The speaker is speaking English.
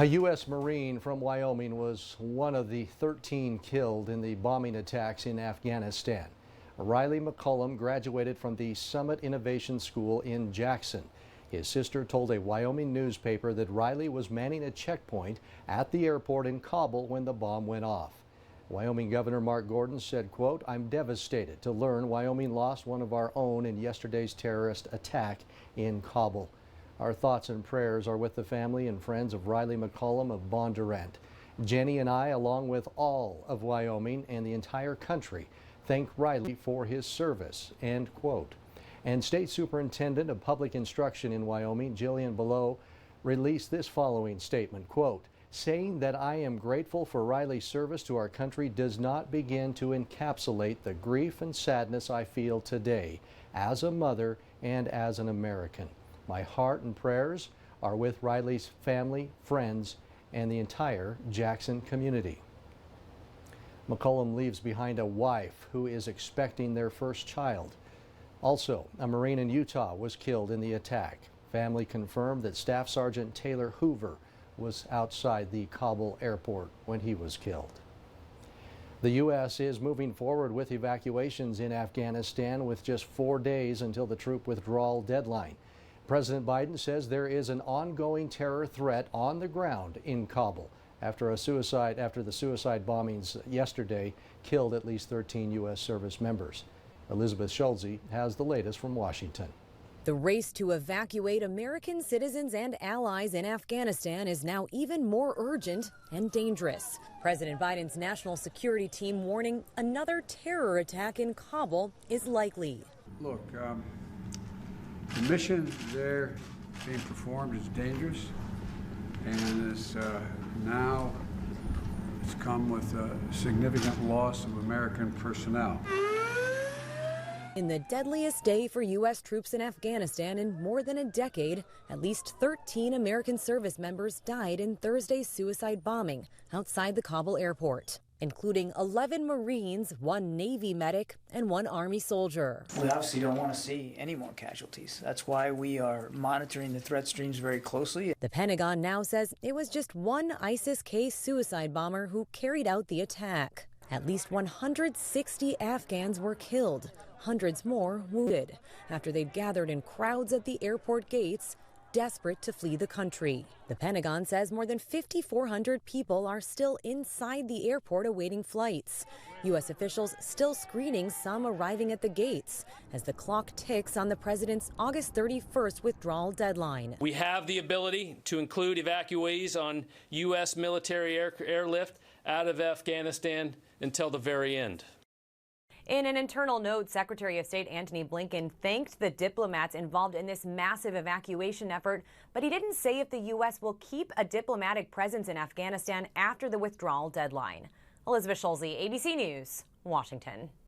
A U.S. Marine from Wyoming was one of the 13 killed in the bombing attacks in Afghanistan. Riley McCollum graduated from the Summit Innovation School in Jackson. His sister told a Wyoming newspaper that Riley was manning a checkpoint at the airport in Kabul when the bomb went off. Wyoming Governor Mark Gordon said, quote, "I'm devastated to learn Wyoming lost one of our own in yesterday's terrorist attack in Kabul. Our thoughts and prayers are with the family and friends of Riley McCollum of Bondurant. Jenny and I, along with all of Wyoming and the entire country, thank Riley for his service," end quote. And State Superintendent of Public Instruction in Wyoming, Jillian Below, released this following statement, quote, "Saying that I am grateful for Riley's service to our country does not begin to encapsulate the grief and sadness I feel today as a mother and as an American. My heart and prayers are with Riley's family, friends, and the entire Jackson community." McCollum leaves behind a wife who is expecting their first child. Also, a Marine in Utah was killed in the attack. Family confirmed that Staff Sergeant Taylor Hoover was outside the Kabul airport when he was killed. The U.S. is moving forward with evacuations in Afghanistan with just 4 days until the troop withdrawal deadline. President Biden says there is an ongoing terror threat on the ground in Kabul after the suicide bombings yesterday killed at least 13 U.S. service members. Elizabeth Schulze has the latest from Washington. The race to evacuate American citizens and allies in Afghanistan is now even more urgent and dangerous. President Biden's national security team warning another terror attack in Kabul is likely. Look, the mission there being performed is dangerous, and now it's come with a significant loss of American personnel. In the deadliest day for U.S. troops in Afghanistan in more than a decade, at least 13 American service members died in Thursday's suicide bombing outside the Kabul airport, including 11 Marines, 1 Navy medic, and 1 Army soldier. We obviously don't want to see any more casualties. That's why we are monitoring the threat streams very closely. The Pentagon now says it was just one ISIS-K suicide bomber who carried out the attack. At least 160 Afghans were killed, hundreds more wounded, after they'd gathered in crowds at the airport gates, desperate to flee the country. The Pentagon says more than 5,400 people are still inside the airport awaiting flights. U.S. officials still screening some arriving at the gates as the clock ticks on the president's August 31st withdrawal deadline. We have the ability to include evacuees on U.S. military airlift out of Afghanistan until the very end. In an internal note, Secretary of State Antony Blinken thanked the diplomats involved in this massive evacuation effort, but he didn't say if the U.S. will keep a diplomatic presence in Afghanistan after the withdrawal deadline. Elizabeth Schulze, ABC News, Washington.